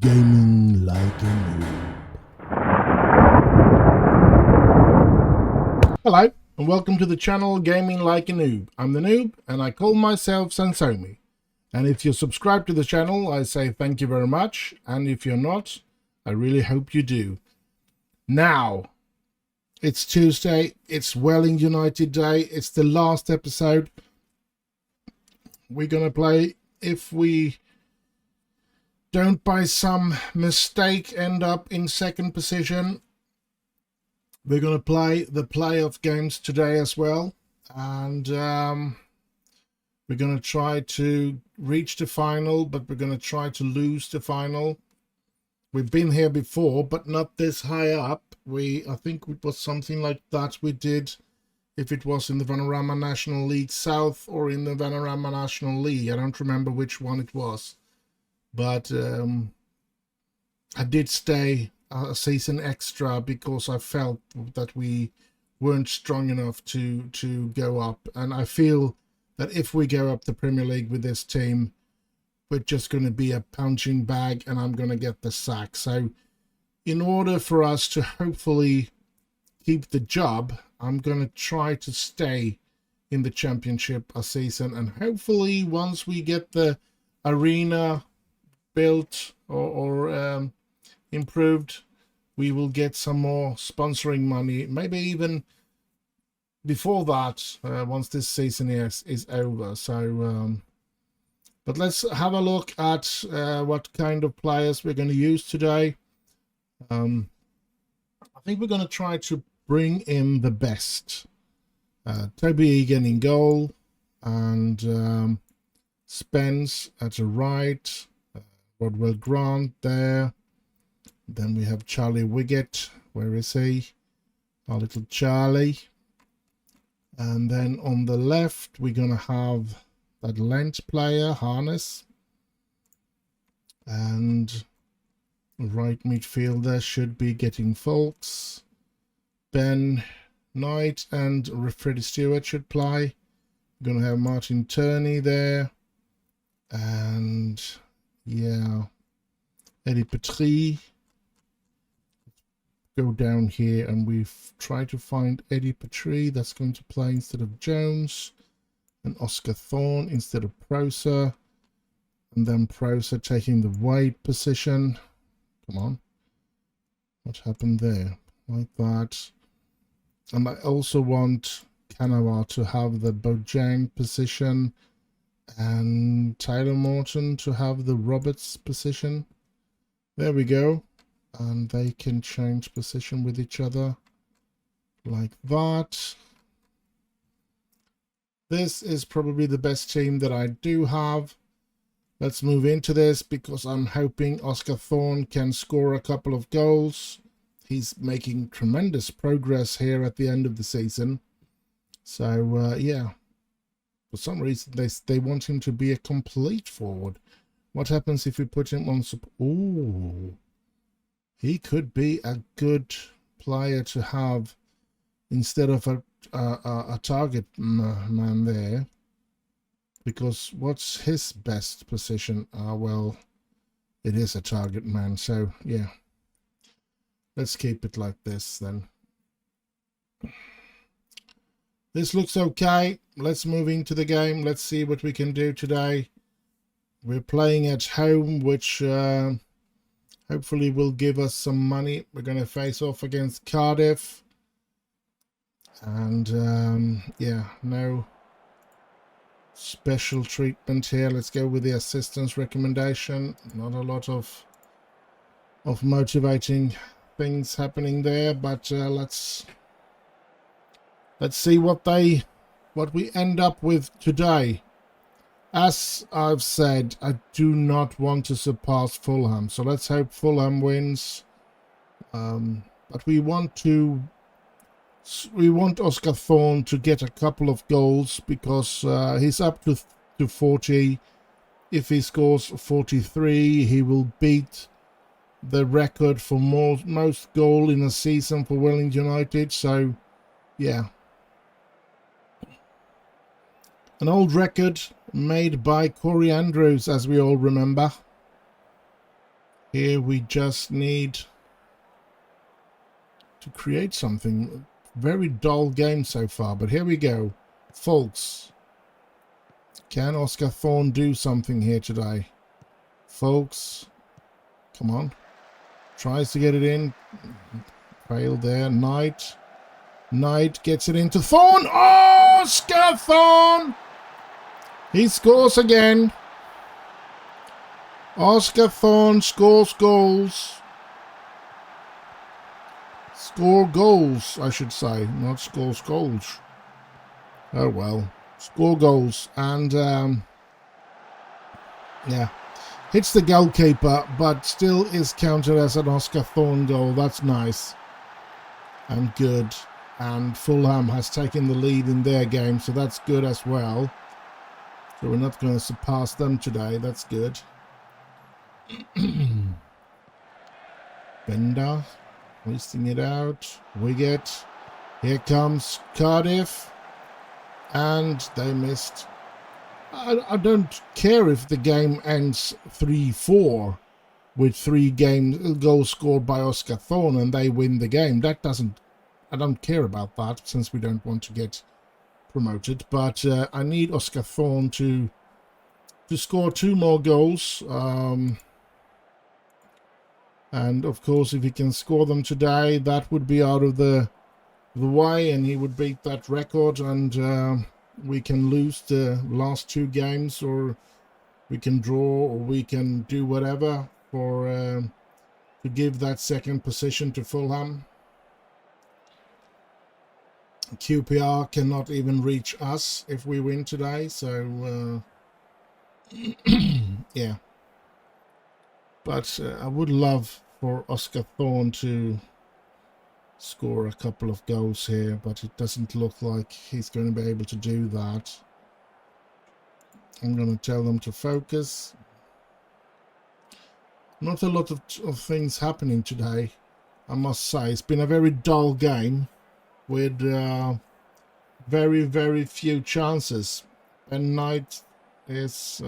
Gaming like a noob. Hello and welcome to the channel Gaming Like a Noob. I'm the Noob and I call myself Sansomi. And if you're subscribed to the channel, I say thank you very much. And if you're not, I really hope you do. Now, it's Tuesday, it's Man Utd Day, it's the last episode. We're gonna play. If we don't by some mistake end up in second position, we're going to play the playoff games today as well, and we're going to try to reach the final, but we're going to try to lose the final. We've been here before, but not this high up. I think it was something like that we did, if it was in the Vanarama National League South or in the Vanarama National League. I don't remember which one it was. But I did stay a season extra because I felt that we weren't strong enough to go up. And I feel that if we go up the Premier League with this team, we're just going to be a punching bag and I'm going to get the sack. So in order for us to hopefully keep the job, I'm going to try to stay in the championship a season. And hopefully once we get the arena built or improved, we will get some more sponsoring money, maybe even before that, once this season is over. So but let's have a look at what kind of players we're going to use today. I think we're going to try to bring in the best. Toby Egan in goal, and Spence at the right, Rodwell Grant there. Then we have Charlie Wiggett. Where is he? Our little Charlie. And then on the left, we're going to have that Lent player, Harness. And right midfielder should be getting Folks. Ben Knight and Freddie Stewart should play. We're going to have Martin Turney there. And yeah, Eddie Petrie. Go down here and we've tried to find Eddie Petrie that's going to play instead of Jones, and Oscar Thorne instead of Proser, and then Proser taking the wide position. Come on, what happened there? Like that. And I also want Kanawa to have the Bojang position and Tyler Morton to have the Roberts position. There we go. And they can change position with each other like that. This is probably the best team that I do have. Let's move into this because I'm hoping Oscar Thorne can score a couple of goals. He's making tremendous progress here at the end of the season. So yeah, for some reason they want him to be a complete forward. What happens if we put him on support? Ooh. He could be a good player to have instead of a target man there. Because what's his best position? Well, it is a target man. So, yeah. Let's keep it like this then. This looks okay. Let's move into the game. Let's see what we can do today. We're playing at home, which hopefully will give us some money. We're going to face off against Cardiff. And yeah, no special treatment here. Let's go with the assistance recommendation. Not a lot of motivating things happening there, but let's see what we end up with today. As I've said, I do not want to surpass Fulham, so let's hope Fulham wins. But we want Oscar Thorne to get a couple of goals because he's up to 40. If he scores 43, he will beat the record for most goal in a season for Man Utd. So, yeah. An old record made by Corey Andrews, as we all remember. Here we just need to create something. Very dull game so far, but here we go. Folks, can Oscar Thorne do something here today? Folks, come on. Tries to get it in. Failed there. Knight gets it into Thorne. Oh, Oscar Thorne! He scores again. Oscar Thorne scores goals. Score goals, I should say, not scores goals. Oh well, score goals. And yeah, hits the goalkeeper, but still is counted as an Oscar Thorne goal. That's nice and good. And Fulham has taken the lead in their game, so that's good as well. So we're not going to surpass them today. That's good. Bender. Wasting it out. Wiggett. Here comes Cardiff. And they missed. I don't care if the game ends 3-4 with 3 goals scored by Oscar Thorne and they win the game. That doesn't... I don't care about that since we don't want to get promoted. But I need Oscar Thorne to score 2 more goals. And of course, if he can score them today, that would be out of the way, and he would beat that record, and we can lose the last 2 games, or we can draw, or we can do whatever for to give that second position to Fulham. QPR cannot even reach us if we win today, so yeah. But I would love for Oscar Thorne to score a couple of goals here, but it doesn't look like he's going to be able to do that. I'm going to tell them to focus. Not a lot of things happening today, I must say. It's been a very dull game with very, very few chances. And Knight is...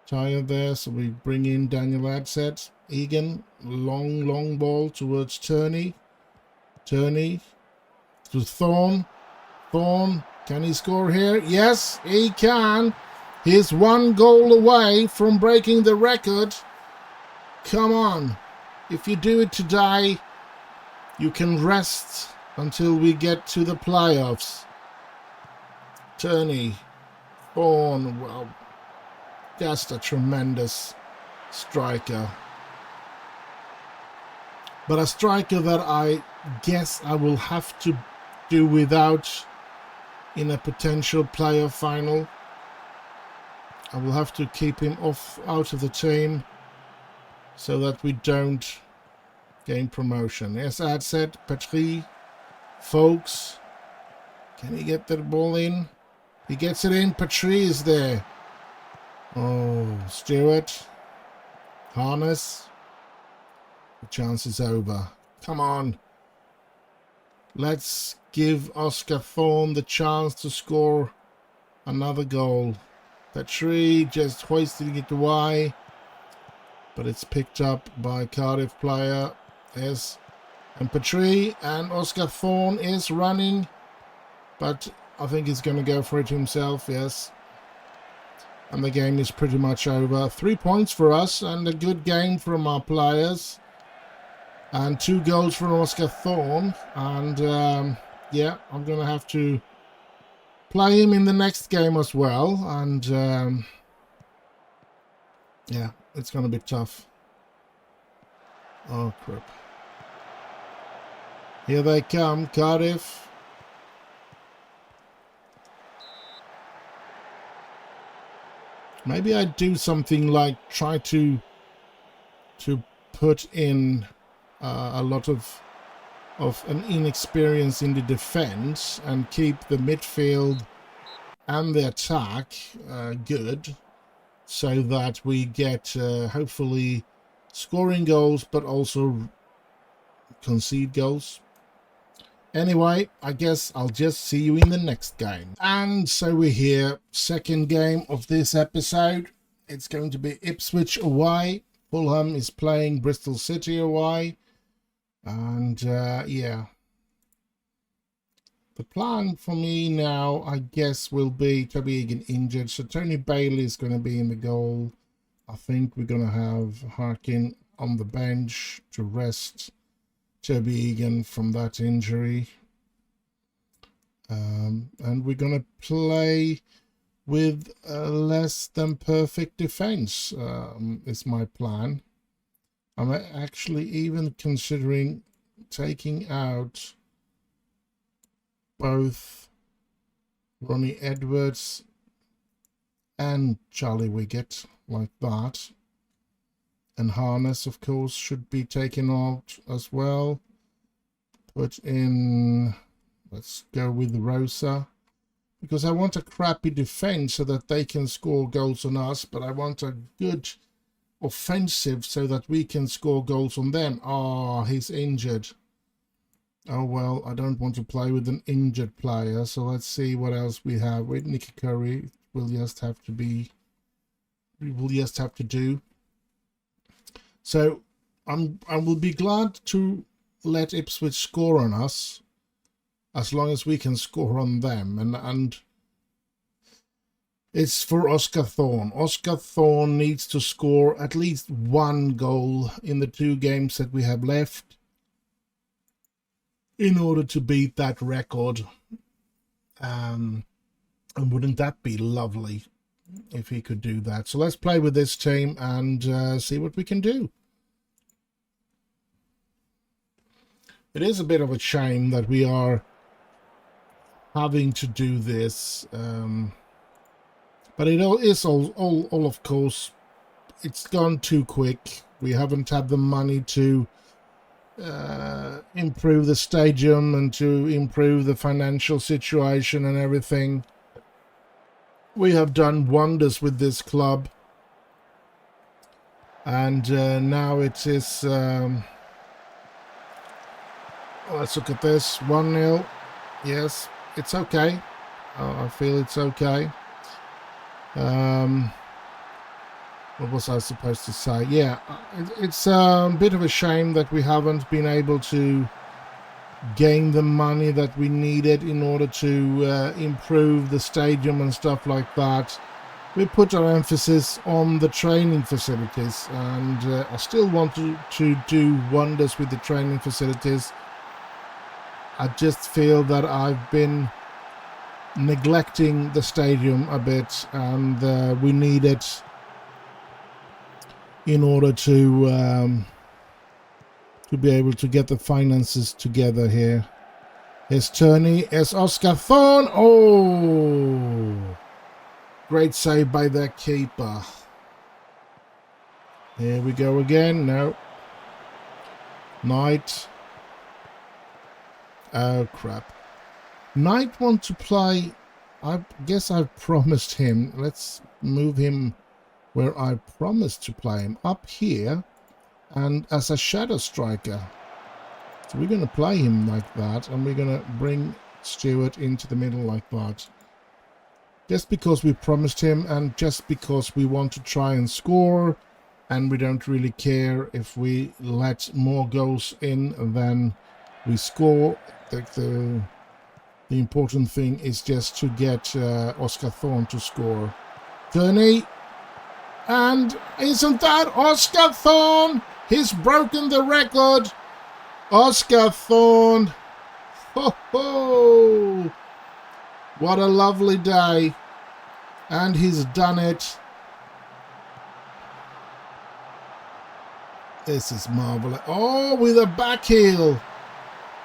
tired there, so we bring in Daniel Adset. Egan, long ball towards Turney. Turney to Thorne. Thorne, can he score here? Yes, he can. He's 1 goal away from breaking the record. Come on. If you do it today, you can rest until we get to the playoffs. Turney. Thorne, well... just a tremendous striker. But a striker that I guess I will have to do without in a potential playoff final. I will have to keep him out of the team so that we don't gain promotion. As I had said, Petrie, Folks. Can he get the ball in? He gets it in. Petrie is there. Oh, Stewart. Harness. The chance is over. Come on. Let's give Oscar Thorne the chance to score another goal. Petrie just hoisting it away. But it's picked up by Cardiff player. Yes. And Petrie and Oscar Thorne is running. But I think he's going to go for it himself. Yes. And the game is pretty much over. 3 points for us and a good game from our players. And 2 goals from Oscar Thorne. And yeah, I'm going to have to play him in the next game as well. And yeah, it's going to be tough. Oh, crap. Here they come, Cardiff. Maybe I'd do something like try to put in a lot of an inexperience in the defense and keep the midfield and the attack good, so that we get hopefully scoring goals but also concede goals. Anyway, I guess I'll just see you in the next game. And so we're here, second game of this episode. It's going to be Ipswich away. Fulham is playing Bristol City away. And yeah. The plan for me now, I guess, will be Toby Egan injured. So Tony Bailey is going to be in the goal. I think we're going to have Harkin on the bench to rest Toby Egan from that injury. And we're going to play with a less than perfect defense, is my plan. I'm actually even considering taking out both Ronnie Edwards and Charlie Wiggett like that. And Harness, of course, should be taken out as well. Put in, let's go with Rosa. Because I want a crappy defense so that they can score goals on us, but I want a good offensive so that we can score goals on them. Oh, he's injured. Oh, well, I don't want to play with an injured player, so let's see what else we have. With Nicky Curry, we'll just have to do. So I will be glad to let Ipswich score on us, as long as we can score on them. And it's for Oscar Thorne. Oscar Thorne needs to score at least one goal in the 2 games that we have left in order to beat that record. And wouldn't that be lovely if he could do that? So let's play with this team and see what we can do. It is a bit of a shame that we are having to do this, but it all is all of course, it's gone too quick. We haven't had the money to improve the stadium and to improve the financial situation and everything. We have done wonders with this club, and now it is let's look at this. 1-0. Yes, it's okay. I feel it's okay. What was I supposed to say? Yeah, it's a bit of a shame that we haven't been able to gain the money that we needed in order to improve the stadium and stuff like that. We put our emphasis on the training facilities, and I still want to do wonders with the training facilities. I just feel that I've been neglecting the stadium a bit, and we need it in order to be able to get the finances together here. Here's Turney, here's Oscar Thorne. Oh, great save by their keeper. Here we go again. No. Knight. Oh, crap. Knight wants to play. I guess I've promised him. Let's move him where I promised to play him, up here, and as a shadow striker. So we're going to play him like that, and we're going to bring Stewart into the middle like that. Just because we promised him, and just because we want to try and score, and we don't really care if we let more goals in than we score. The important thing is just to get Oscar Thorne to score. Turney. And isn't that Oscar Thorne? He's broken the record. Oscar Thorne. Ho ho! What a lovely day. And he's done it. This is marvelous. Oh, with a back heel.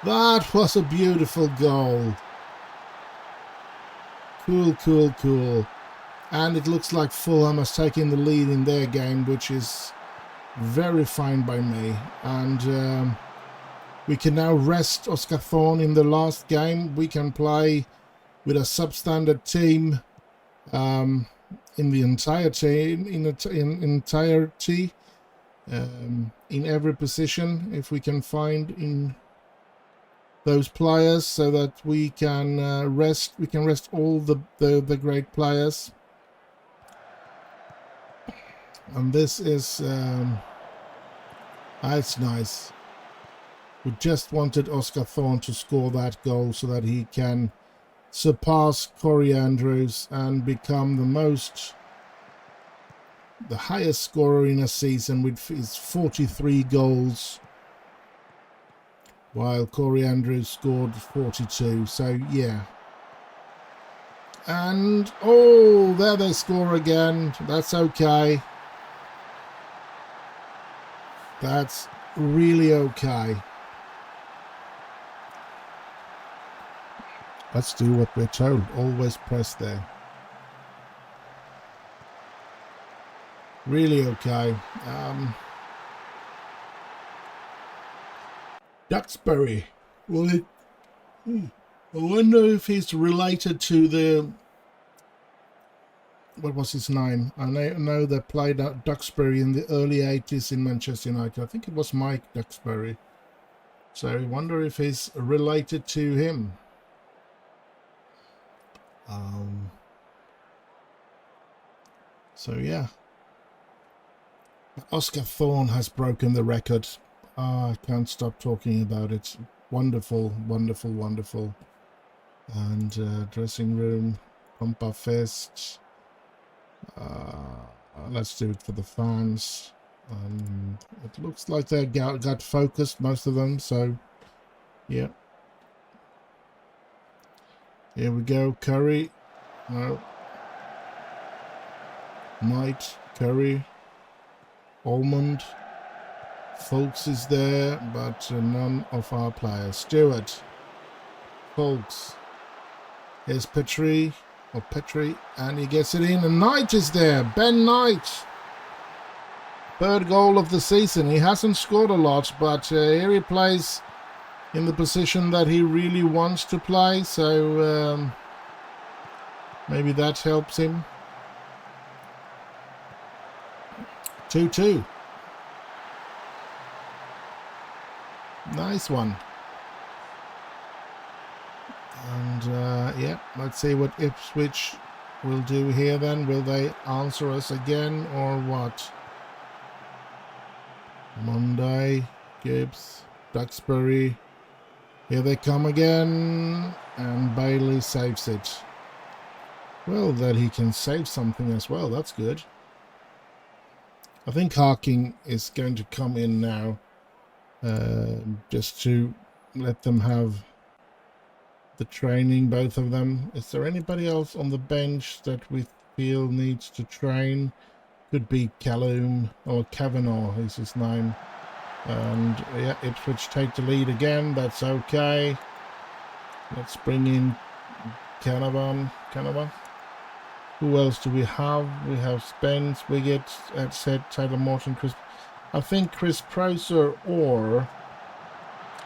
That was a beautiful goal. Cool, cool, cool. And it looks like Fulham has taken the lead in their game, which is very fine by me. And we can now rest Oscar Thorne in the last game. We can play with a substandard team in the entirety, in every position, if we can find in those players, so that we can rest all the great players. And this is That's nice. We just wanted Oscar Thorne to score that goal so that he can surpass Corey Andrews and become the highest scorer in a season with his 43 goals, while Corey Andrews scored 42. So yeah. And oh, there they score again. That's okay. That's really okay. Let's do what we're told. Always press there. Really okay. Duxbury. Well, I wonder if he's related to the... What was his name? I know they played at Duxbury in the early 80s in Manchester United. I think it was Mike Duxbury. So I wonder if he's related to him. So yeah. Oscar Thorne has broken the record. I can't stop talking about it. Wonderful, wonderful, wonderful. And dressing room, Compa Fest. Let's do it for the fans. It looks like they got focused, most of them, so yeah. Here we go. Curry. No. Knight. Curry. Almond. Folks is there, but none of our players. Stewart. Folks. Here's Petrie. Or Petrie. And he gets it in. And Knight is there. Ben Knight. Third goal of the season. He hasn't scored a lot, but here he plays in the position that he really wants to play, so maybe that helps him. 2-2. Nice one. And yeah, let's see what Ipswich will do here then. Will they answer us again or what? Monday, Gibbs, Duxbury. Here they come again, and Bailey saves it. Well, that he can save something as well, that's good. I think Harking is going to come in now, just to let them have the training, both of them. Is there anybody else on the bench that we feel needs to train? Could be Callum, or Kavanagh is his name. And yeah, Ipswich take the lead again. That's okay. Let's bring in Canavan. Who else do we have? We have Spence, Wiggett, Ed said, Taylor Morton, Chris. I think Chris Prosser, or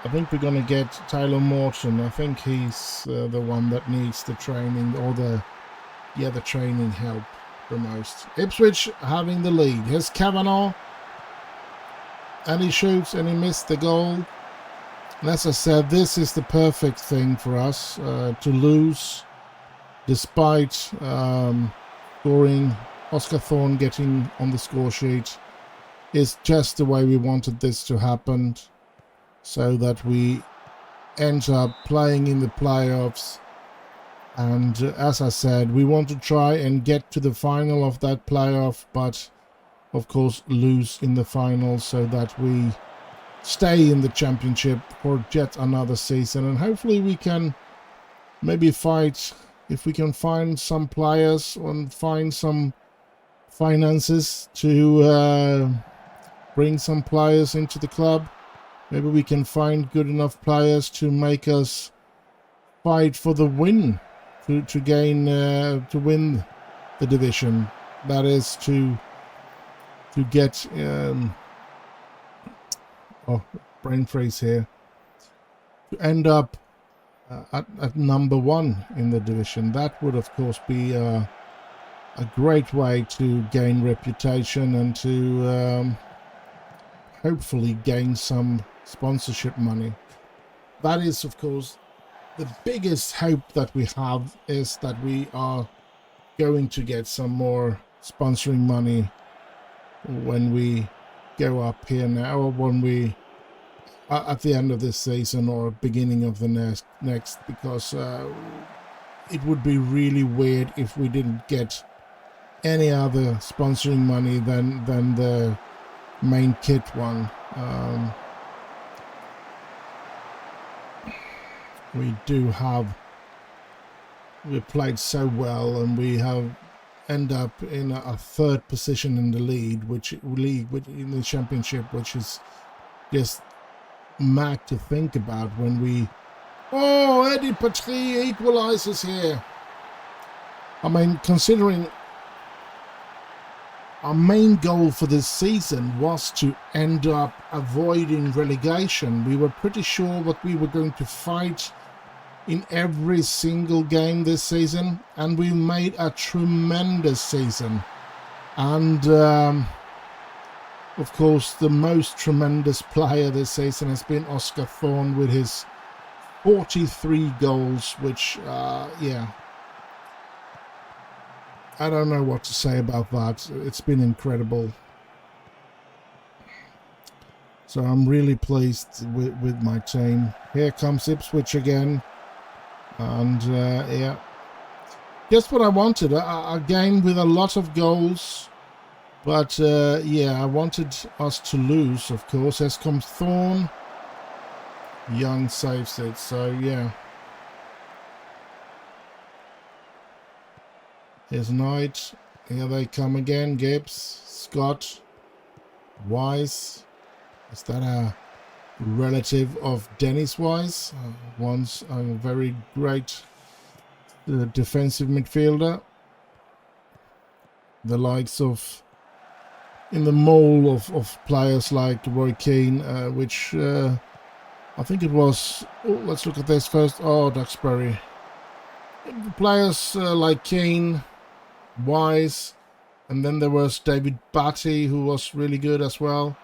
I think we're going to get Taylor Morton. I think he's the one that needs the training, or the training help the most. Ipswich having the lead. Here's Kavanagh. And he shoots and he missed the goal. And as I said, this is the perfect thing for us to lose, despite scoring. Oscar Thorne getting on the score sheet is just the way we wanted this to happen, so that we end up playing in the playoffs. And as I said, we want to try and get to the final of that playoff, but of course lose in the final, so that we stay in the championship for yet another season. And hopefully we can maybe fight, if we can find some players and find some finances to bring some players into the club. Maybe we can find good enough players to make us fight for the win, to win the division. That is to get brain freeze here, to end up at number one in the division. That would of course be a great way to gain reputation and to hopefully gain some sponsorship money. That is of course the biggest hope that we have, is that we are going to get some more sponsoring money when we go up here now, or when we at the end of this season or beginning of the next, because it would be really weird if we didn't get any other sponsoring money than the main kit one. We played so well, and we have end up in a third position in the league, which in the championship, which is just mad to think about. When we Eddie Patry equalizes here. I mean, considering our main goal for this season was to end up avoiding relegation, we were pretty sure that we were going to fight in every single game this season, and we made a tremendous season. And of course, the most tremendous player this season has been Oscar Thorne with his 43 goals, which yeah, I don't know what to say about that. It's been incredible. So I'm really pleased with my team. Here comes Ipswich again. And yeah, just what I wanted, a game with a lot of goals. But yeah, I wanted us to lose, of course. As comes Thorne. Young saves it, so yeah. Here's Knight. Here they come again. Gibbs, Scott, Wise. Is that a relative of Dennis Wise? Once a very great defensive midfielder. The likes of, in the mold of players like Roy Keane, which I think it was, let's look at this first. Duxbury. Players like Keane, Wise, and then there was David Batty, who was really good as well.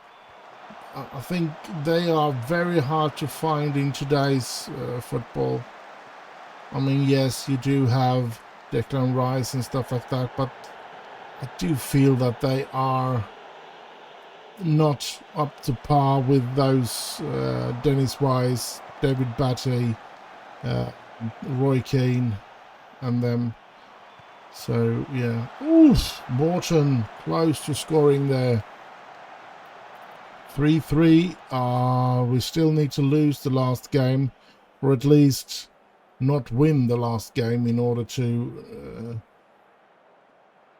I think they are very hard to find in today's football. I mean, yes, you do have Declan Rice and stuff like that, but I do feel that they are not up to par with those Dennis Wise, David Batty, Roy Keane, and them. So yeah, oof, Morton close to scoring there. 3-3. We still need to lose the last game, or at least not win the last game in order to.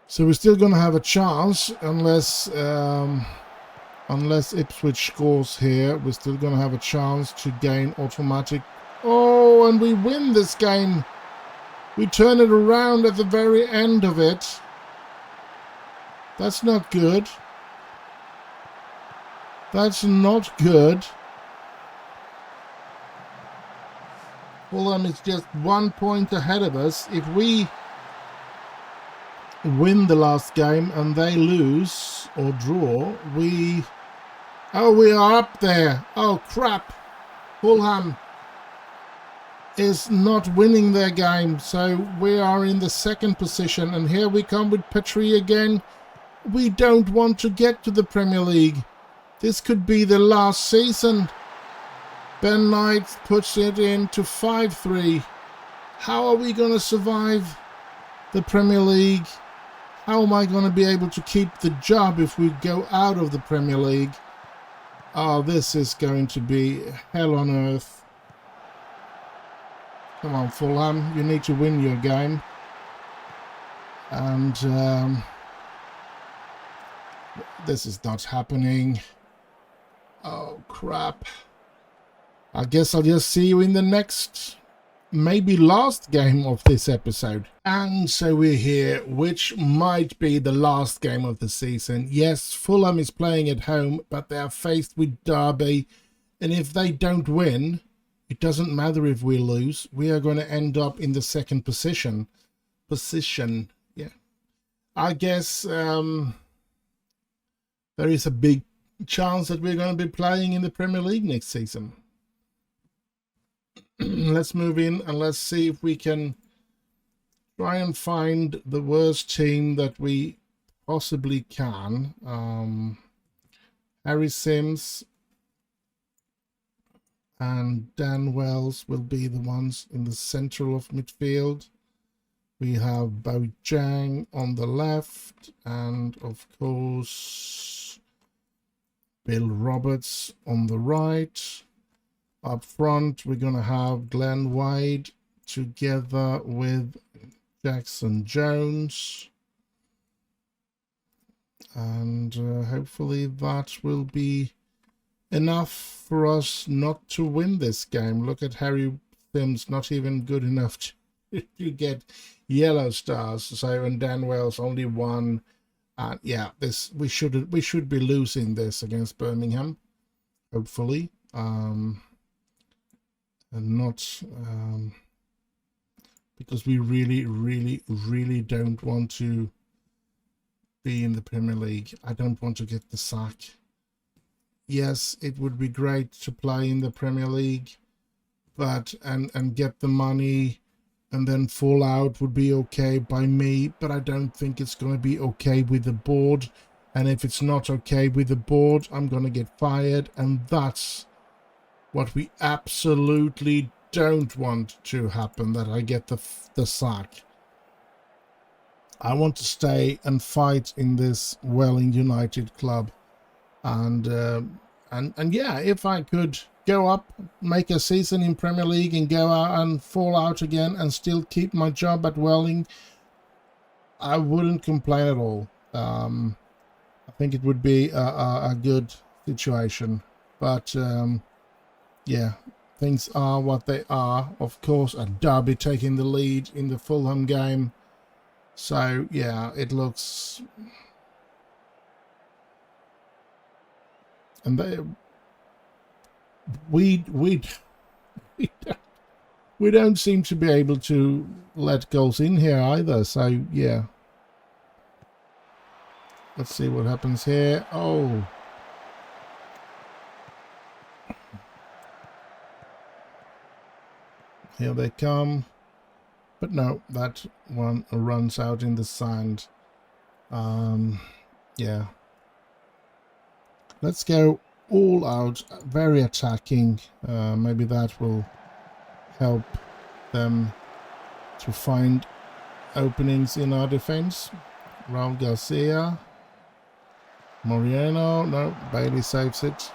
So we're still going to have a chance, unless Ipswich scores here. We're still going to have a chance to gain automatic. Oh, and we win this game. We turn it around at the very end of it. That's not good. That's not good. Fulham is just 1 point ahead of us. If we win the last game and they lose or draw, we are up there. Oh crap. Fulham is not winning their game, so we are in the second position, and here we come with Petrie again. We don't want to get to the Premier League. This could be the last season. Ben Knight puts it into 5-3. How are we going to survive the Premier League? How am I going to be able to keep the job if we go out of the Premier League? Oh, this is going to be hell on earth. Come on, Fulham, you need to win your game. And this is not happening. Oh, crap. I guess I'll just see you in the next, maybe last game of this episode. And so we're here, which might be the last game of the season. Yes, Fulham is playing at home, but they are faced with Derby. And if they don't win, it doesn't matter if we lose. We are going to end up in the second position. Yeah. I guess there is a big chance that we're going to be playing in the Premier League next season. Let's move in and let's see if we can try and find the worst team that we possibly can. Harry Sims and Dan Wells will be the ones in the central of midfield. We have Bojang on the left, and of course Bill Roberts on the right. Up front, we're going to have Glenn Wade together with Jackson Jones. And hopefully that will be enough for us not to win this game. Look at Harry Sims, not even good enough to get yellow stars. So, and Dan Wells only one. Yeah, this we should be losing this against Birmingham, hopefully. And not because we really don't want to be in the Premier League. I don't want to get the sack. Yes, it would be great to play in the Premier League, but and get the money and then fall out would be okay by me, but I don't think it's going to be okay with the board. And if it's not okay with the board, I'm going to get fired, and that's what we absolutely don't want to happen, that I get the sack. I want to stay and fight in this Welling United club, and yeah, if I could go up, make a season in Premier League, and go out and fall out again, and still keep my job at Welling, I wouldn't complain at all. I think it would be a good situation, but yeah, things are what they are. Of course, a Derby taking the lead in the Fulham game. So yeah, it looks, and we don't seem to be able to let goals in here either. So yeah, let's see what happens here. Oh, here they come. But no, that one runs out in the sand. Yeah. Let's go all out, very attacking. Maybe that will help them to find openings in our defense. Raul Garcia. Moriano. No, Bailey saves it.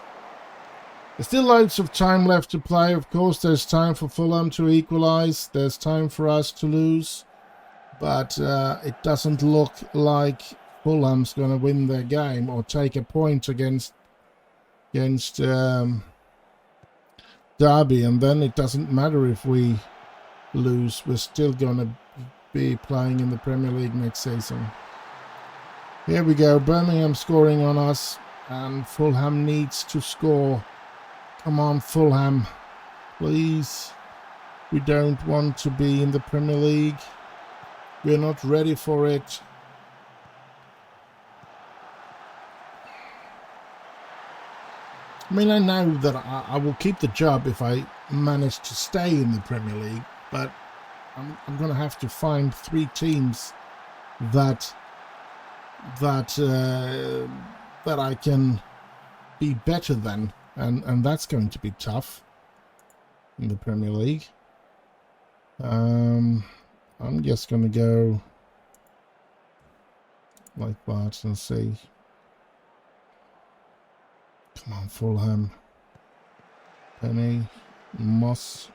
There's still loads of time left to play. Of course, there's time for Fulham to equalise. There's time for us to lose. But it doesn't look like Fulham's going to win their game or take a point against Derby. And then it doesn't matter if we lose. We're still going to be playing in the Premier League next season. Here we go. Birmingham scoring on us. And Fulham needs to score. Come on, Fulham, please. We don't want to be in the Premier League. We're not ready for it. I mean, I know that I will keep the job if I manage to stay in the Premier League, but I'm going to have to find 3 teams that I can be better than. And that's going to be tough in the Premier League. I'm just going to go like that and see. Come on, Fulham. Penny. Moss.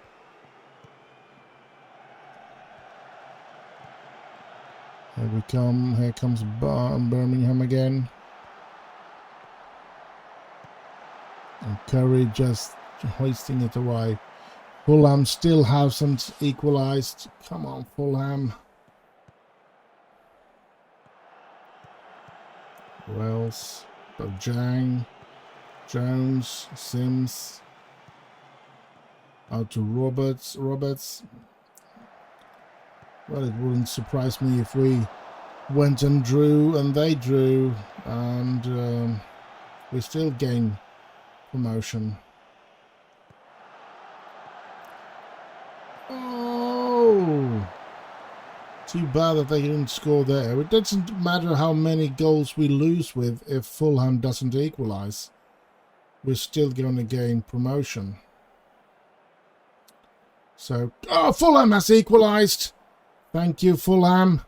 Here we come. Here comes Birmingham again. And Curry just hoisting it away. Fulham still hasn't equalised. Come on, Fulham. Wells, Bojang, Jones, Sims. Out to Roberts. Well, it wouldn't surprise me if we went and drew, and they drew, and we still gain promotion. Oh, too bad that they didn't score there. It doesn't matter how many goals we lose with if Fulham doesn't equalise. we're still going to gain promotion. So, oh, Fulham has equalised. Thank you, Fulham.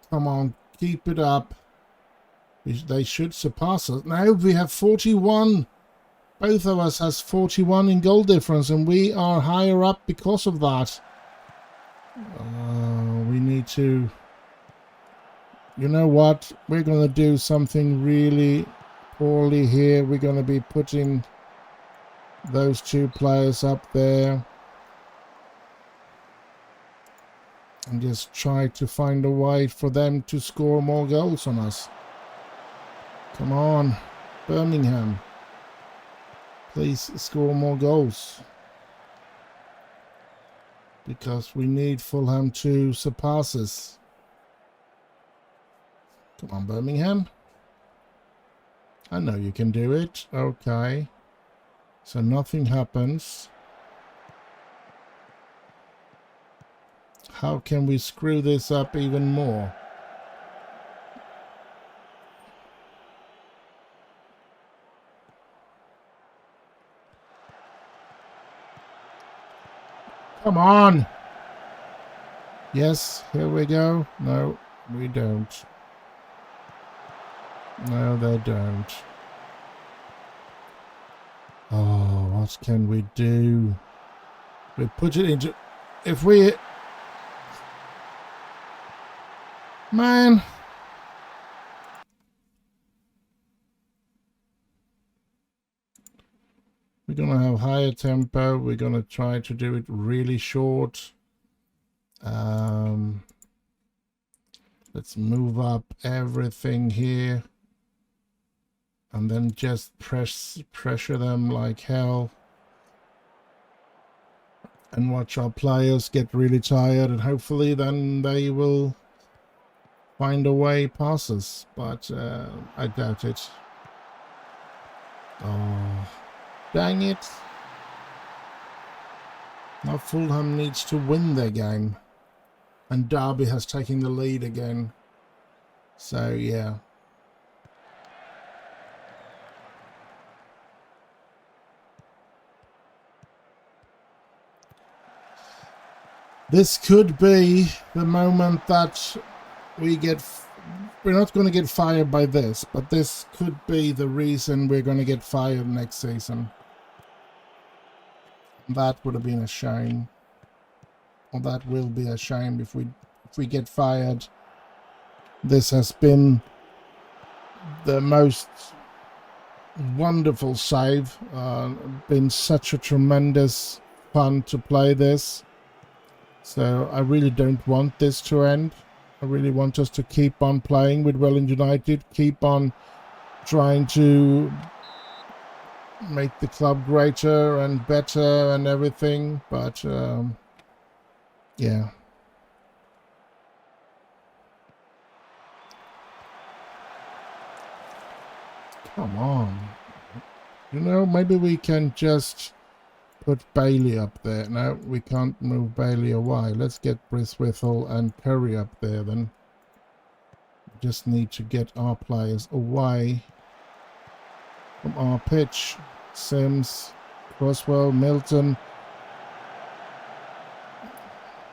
Come on, keep it up. They should surpass us. Now we have 41. Both of us has 41 in goal difference, and we are higher up because of that. We need to... You know what? We're going to do something really poorly here. We're going to be putting those two players up there. And just try to find a way for them to score more goals on us. Come on, Birmingham. Please score more goals. Because we need Fulham to surpass us. Come on, Birmingham. I know you can do it. Okay. So nothing happens. How can we screw this up even more? Come on! Yes, here we go. No, we don't. No, they don't. Oh, what can we do? We put it into... If we... Man! We're going to have higher tempo. We're going to try to do it really short. Let's move up everything here. And then just pressure them like hell. And watch our players get really tired. And hopefully then they will find a way past us. But I doubt it. Oh... Dang it. Now Fulham needs to win their game. And Derby has taken the lead again. So, yeah. This could be the moment that we get... We're not going to get fired by this, but this could be the reason we're going to get fired next season. That would have been a shame. Or that will be a shame if we get fired. This has been the most wonderful save. Been such a tremendous fun to play this. So I really don't want this to end. I really want us to keep on playing with Man Utd. Keep on trying to make the club greater and better and everything, but yeah. Come on. You know, maybe we can just put Bailey up there. No, we can't move Bailey away. Let's get Briswithel and Curry up there then. We just need to get our players away from our pitch. Sims, Croswell, Milton,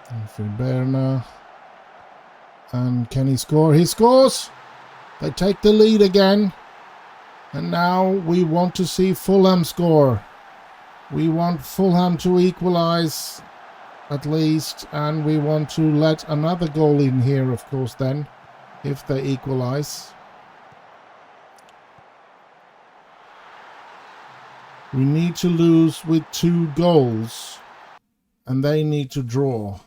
and Berner. And can he score? He scores! They take the lead again. And now we want to see Fulham score. We want Fulham to equalise at least. And we want to let another goal in here, of course, then, if they equalise. We need to lose with 2 goals, and they need to draw,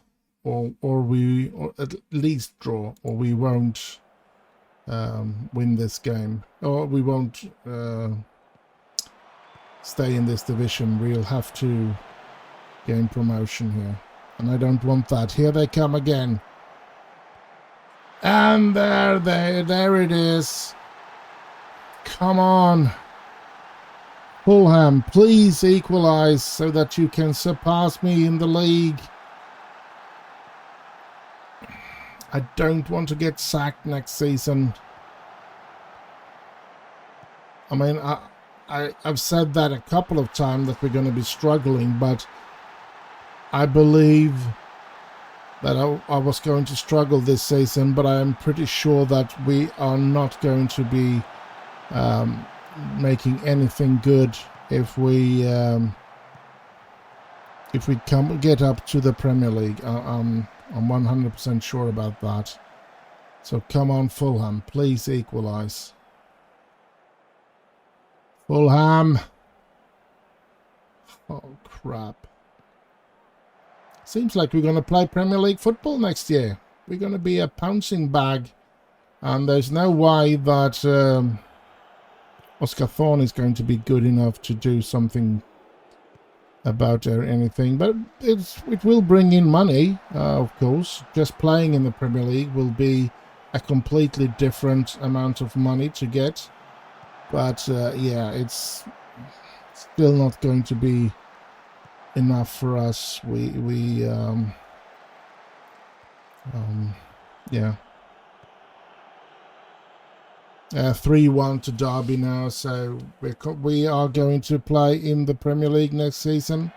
or at least draw, or we won't win this game, or we won't stay in this division. We'll have to gain promotion here, and I don't want that. Here they come again, and there it is. Come on. Fulham, please equalise so that you can surpass me in the league. I don't want to get sacked next season. I mean, I've said that a couple of times that we're going to be struggling, but I believe that I was going to struggle this season, but I am pretty sure that we are not going to be making anything good if we get up to the Premier League. I'm 100% sure about that. So come on, Fulham, please equalise. Fulham. Oh crap. Seems like we're going to play Premier League football next year. We're going to be a pouncing bag. And there's no way that Oscar Thorne is going to be good enough to do something about anything. But it will bring in money, of course. Just playing in the Premier League will be a completely different amount of money to get. But yeah, it's still not going to be enough for us. Yeah. 3-1 to Derby now, so we are going to play in the Premier League next season.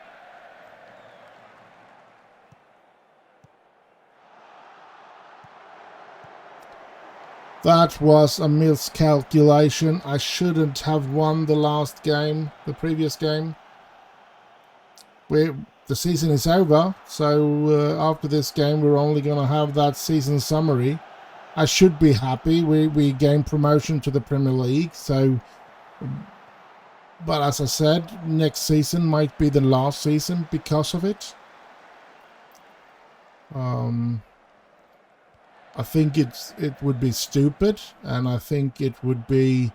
That was a miscalculation. I shouldn't have won the previous game. The season is over, so after this game we're only going to have that season summary. I should be happy. We gained promotion to the Premier League, so... But as I said, next season might be the last season because of it. I think it would be stupid, and I think it would be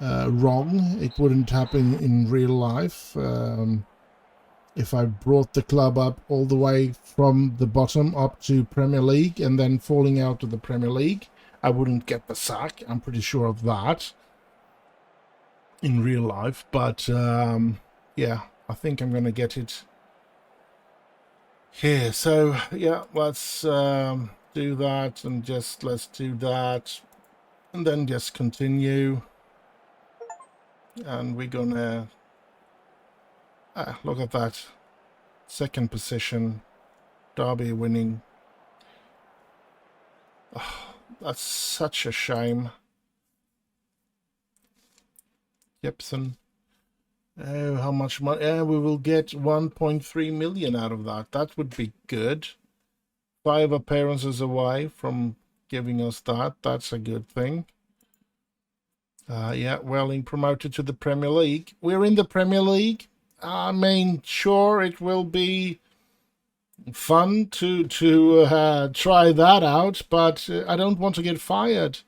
wrong. It wouldn't happen in real life. If I brought the club up all the way from the bottom up to Premier League and then falling out of the Premier League, I wouldn't get the sack. I'm pretty sure of that in real life. But yeah, I think I'm going to get it here. So yeah, let's do that, and let's do that, and then just continue. And we're gonna look at that. Second position, Derby winning. Oh, that's such a shame. Gibson. Oh, how much money? We will get 1.3 million out of that. That would be good. 5 appearances away from giving us that. That's a good thing. Yeah, Welling promoted to the Premier League. We're in the Premier League. I mean, sure, it will be fun to try that out, but I don't want to get fired.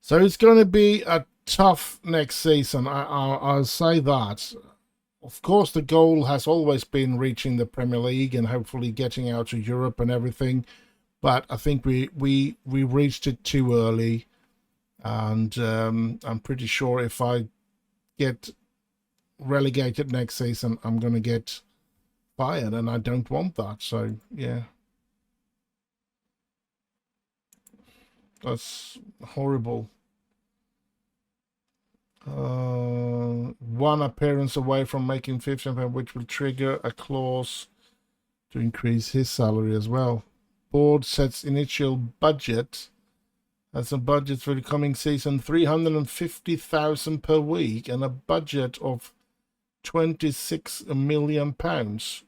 So it's going to be a tough next season. I'll say that. Of course, the goal has always been reaching the Premier League and hopefully getting out to Europe and everything. But I think we reached it too early, and I'm pretty sure if I get relegated next season, I'm going to get fired, and I don't want that. So yeah, that's horrible. 1 appearance away from making 15, which will trigger a clause to increase his salary as well. Board sets initial budget as a budget for the coming season 350,000 per week, and a budget of £26 million.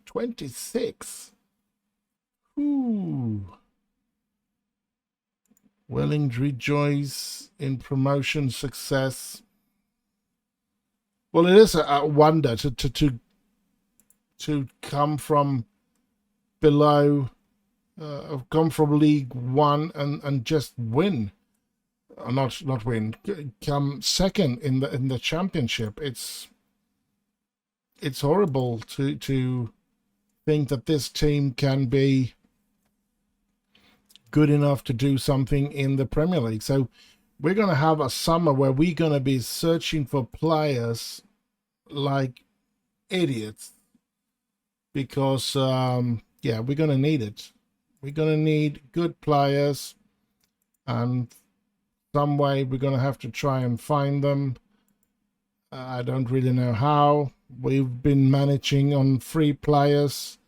26. Ooh. Welling rejoice in promotion success. Well, it is a wonder to come from below, come from League One and just win, not win, come second in the Championship. It's horrible to think that this team can be good enough to do something in the Premier League. So we're going to have a summer where we're going to be searching for players like idiots, because yeah, we're going to need it. We're going to need good players, and some way we're going to have to try and find them. I don't really know how. We've been managing on free players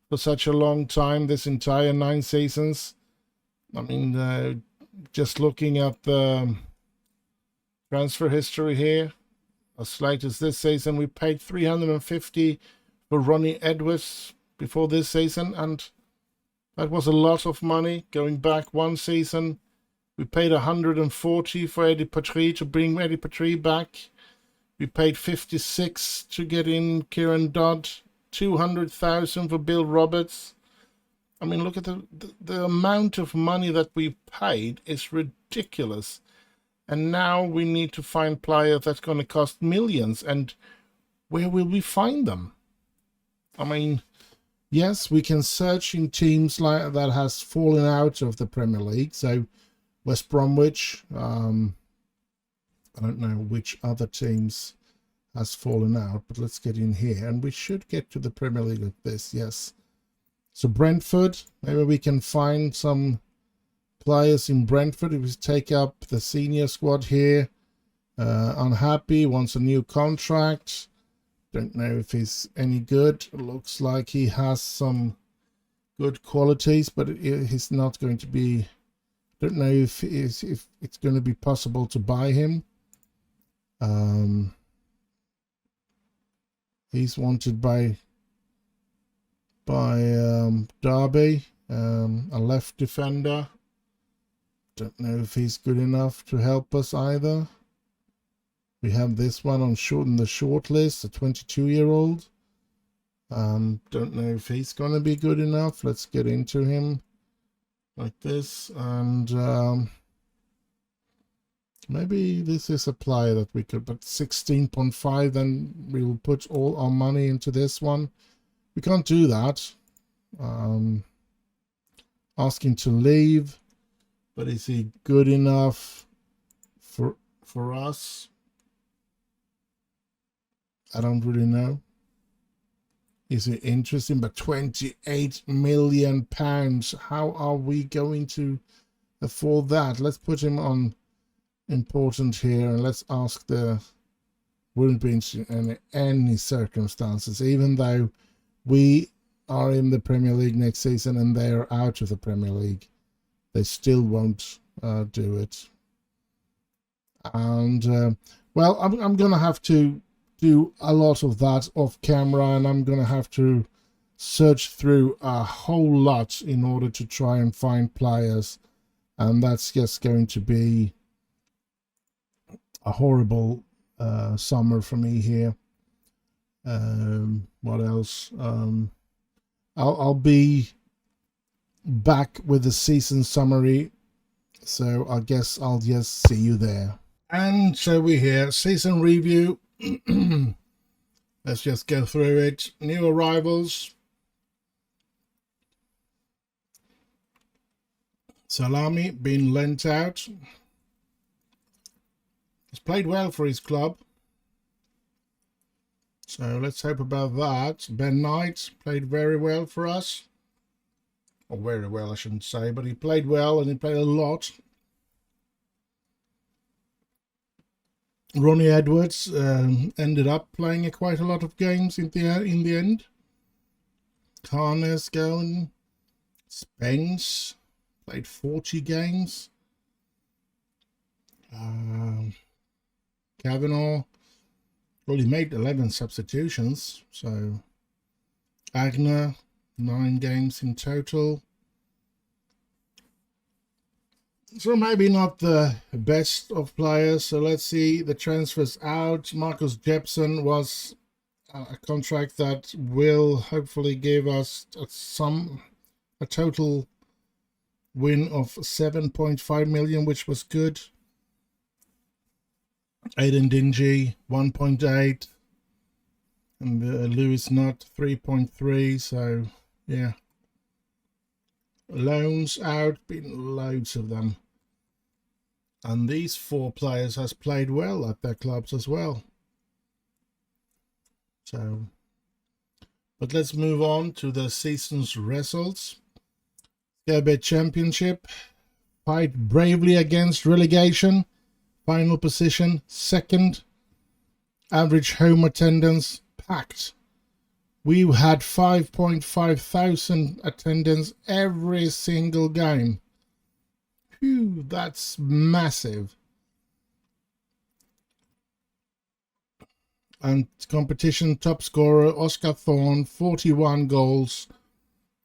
for such a long time, this entire 9 seasons. I mean, just looking at the transfer history here, as late as this season, we paid 350 for Ronnie Edwards before this season, and that was a lot of money. Going back one season, we paid 140 for Eddie Patry to bring Eddie Patry back. We paid 56 to get in Kieran Dodd, 200,000 for Bill Roberts. I mean, look at the amount of money that we paid is ridiculous. And now we need to find players that's going to cost millions. And where will we find them? I mean, yes, we can search in teams like that has fallen out of the Premier League. So West Bromwich, I don't know which other teams has fallen out, but let's get in here. And we should get to the Premier League with this, yes. So Brentford, maybe we can find some players in Brentford. If we take up the senior squad here, unhappy, wants a new contract. Don't know if he's any good. Looks like he has some good qualities, but he's not going to be. Don't know if it's going to be possible to buy him. He's wanted by Derby, a left defender. Don't know if he's good enough to help us either. We have this one on the short list, a 22-year-old. Don't know if he's going to be good enough. Let's get into him like this. And maybe this is a player that we could, but 16.5, then we will put all our money into this one. We can't do that. Asking to leave. But is he good enough for us? I don't really know. Is it interesting? But 28 million pounds. How are we going to afford that? Let's put him on important here, and let's ask wouldn't be interesting in any circumstances, even though we are in the Premier League next season and they are out of the Premier League. They still won't do it. And, well, I'm going to have to do a lot of that off camera, and I'm going to have to search through a whole lot in order to try and find players. And that's just going to be a horrible summer for me here. What else? I'll be back with the season summary, so I guess I'll just see you there. And so we're here, season review. Let's just go through it. New arrivals. Salami being lent out. He's played well for his club, so let's hope about that. Ben Knight played very well for us. Or very well, I shouldn't say, but he played well and he played a lot. Ronnie Edwards ended up playing quite a lot of games in the end. Carnes going. Spence played 40 games. Kavanagh, well, he made 11 substitutions, so Agner, 9 games in total. So maybe not the best of players. So let's see the transfers out. Marcus Jepson was a contract that will hopefully give us a total win of 7.5 million, which was good. Aidan Dingy 1.8 and Lewis Nutt 3.3. So yeah, loans out, been loads of them, and these 4 players has played well at their clubs as well. So, but let's move on to the season's results. Scarebed Championship, fight bravely against relegation. Final position, 2nd. Average home attendance packed. We had 5.5 thousand attendance every single game. Phew, that's massive. And competition top scorer Oscar Thorne, 41 goals,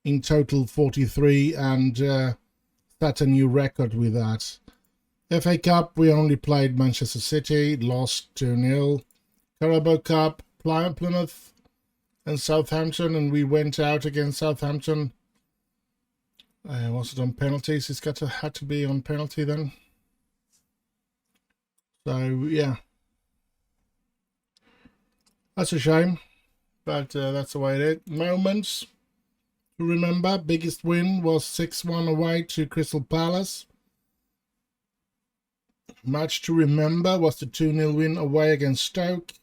in total 43, and set a new record with that. FA Cup, we only played Manchester City, lost 2-0. Carabao Cup, Plymouth and Southampton, and we went out against Southampton. Was it on penalties? It's had to be on penalty then. So yeah, that's a shame, but that's the way it is. Moments to remember: biggest win was 6-1 away to Crystal Palace. Match to remember was the 2-0 win away against Stoke.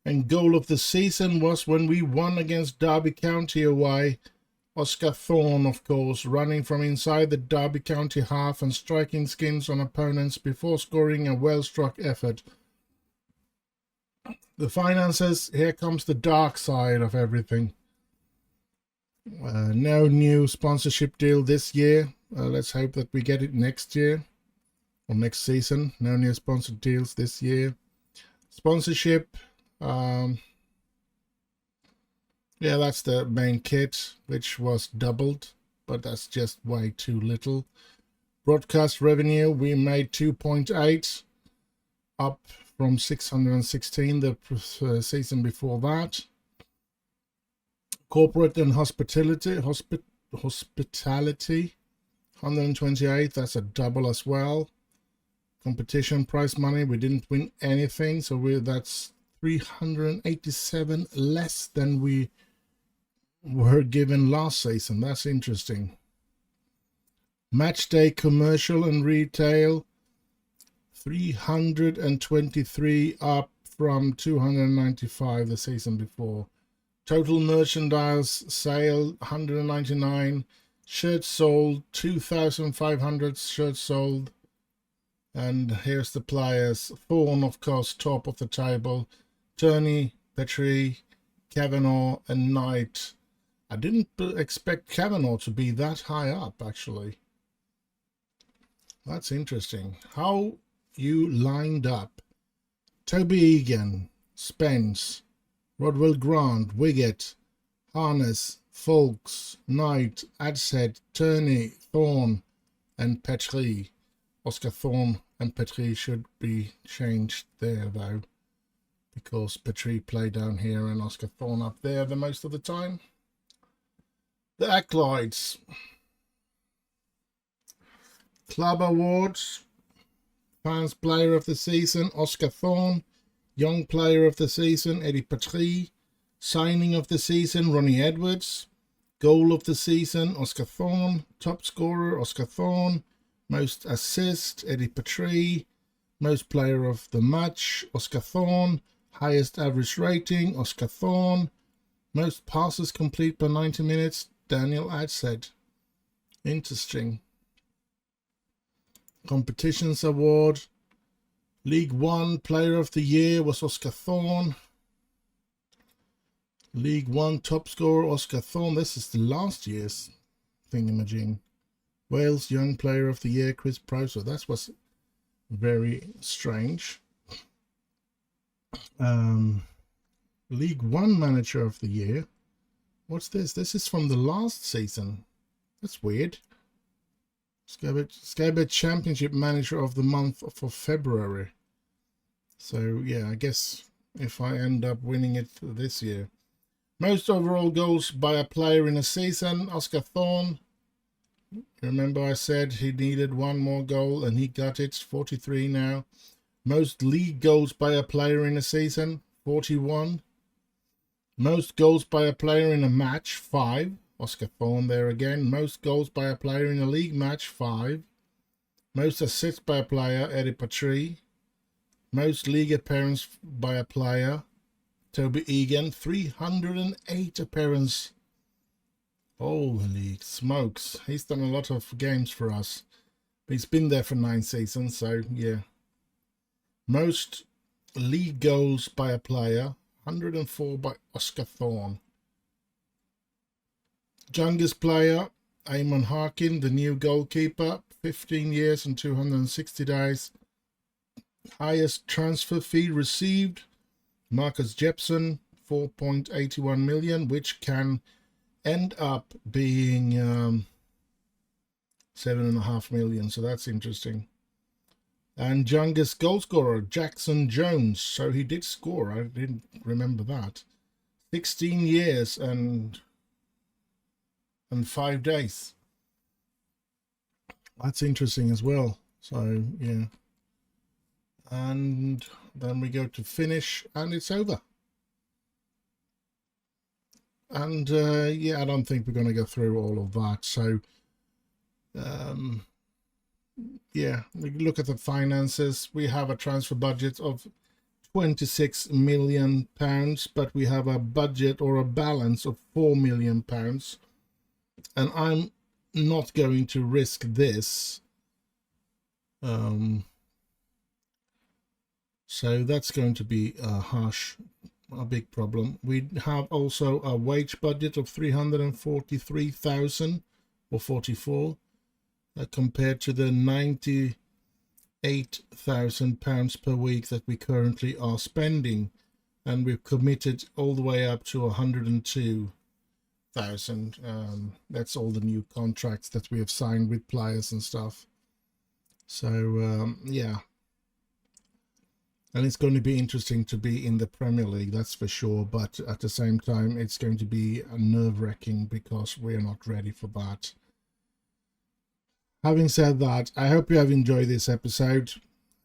And goal of the season was when we won against Derby County away. Oscar Thorne, of course, running from inside the Derby County half and striking skins on opponents before scoring a well-struck effort. The finances, here comes the dark side of everything. No new sponsorship deal this year. Let's hope that we get it next year or next season. No new sponsored deals this year. Sponsorship. Yeah, that's the main kit, which was doubled, but that's just way too little. Broadcast revenue, we made 2.8, up from 616 the season before that. Corporate and hospitality, 128, that's a double as well. Competition prize money, we didn't win anything, so that's 387 less than we were given last season. That's interesting. Match day commercial and retail, 323 up from 295 the season before. Total merchandise sale 199. Shirts sold 2,500 shirts sold. And here's the players. Thorne, of course, top of the table. Turney, Petrie, Kavanagh, and Knight. I didn't expect Kavanagh to be that high up, actually. That's interesting. How you lined up. Toby Egan, Spence, Rodwell Grant, Wiggett, Harness, Folks, Knight, Adshead, Turney, Thorne, and Petrie. Oscar Thorne and Petrie should be changed there, though, because Petrie played down here and Oscar Thorne up there the most of the time. The Acolytes. Club Awards. Fans Player of the Season, Oscar Thorne. Young Player of the Season, Eddie Petrie. Signing of the Season, Ronnie Edwards. Goal of the Season, Oscar Thorne. Top Scorer, Oscar Thorne. Most Assist, Eddie Petrie. Most Player of the Match, Oscar Thorne. Highest Average Rating, Oscar Thorne. Most Passes Complete per 90 minutes, Daniel Adshead. Interesting. Competitions Award. League One Player of the Year was Oscar Thorne. League One Top Scorer, Oscar Thorne. This is the last year's thingamajig. Wales Young Player of the Year, Chris Price. So that was very strange. League One Manager of the Year. What's this? This is from the last season. That's weird. Skybet Championship Manager of the Month for February. So yeah, I guess if I end up winning it this year. Most overall goals by a player in a season, Oscar Thorne. Remember I said he needed one more goal and he got it, 43 now. Most league goals by a player in a season, 41. Most goals by a player in a match, 5. Oscar Thorne there again. Most goals by a player in a league match, 5. Most assists by a player, Eddie Petrie. Most league appearance by a player, Toby Egan, 308 appearances. Holy smokes. He's done a lot of games for us. But he's been there for 9 seasons, so yeah. Most league goals by a player, 104 by Oscar Thorne. Youngest player, Eamon Harkin, the new goalkeeper, 15 years and 260 days. Highest transfer fee received, Marcus Jepson, 4.81 million, which can end up being 7.5 million. So that's interesting. And youngest goal scorer, Jackson Jones. So he did score. I didn't remember that. 16 years and 5 days. That's interesting as well. So yeah. And then we go to finish, and it's over. And yeah, I don't think we're going to go through all of that. So yeah, we look at the finances. We have a transfer budget of £26 million, but we have a budget or a balance of £4 million. And I'm not going to risk this. So that's going to be a big problem. We have also a wage budget of 343,000 or 44 compared to the 98,000 pounds per week that we currently are spending, and we've committed all the way up to 102,000. That's all the new contracts that we have signed with players and stuff. So yeah. And it's going to be interesting to be in the Premier League, that's for sure. But at the same time, it's going to be nerve-wracking because we're not ready for that. Having said that, I hope you have enjoyed this episode.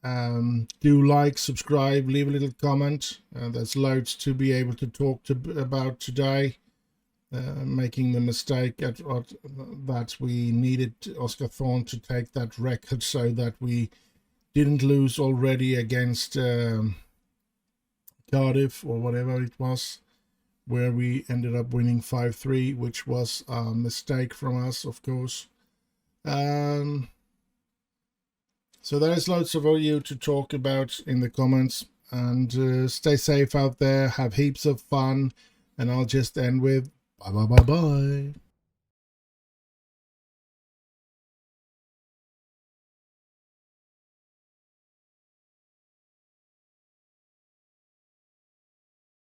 Do like, subscribe, leave a little comment. There's loads to be able to talk about today. Making the mistake that we needed Oscar Thorne to take that record so that we didn't lose already against Cardiff or whatever it was, where we ended up winning 5-3, which was a mistake from us, of course. So there's loads of you to talk about in the comments, and stay safe out there, have heaps of fun, and I'll just end with bye bye bye bye.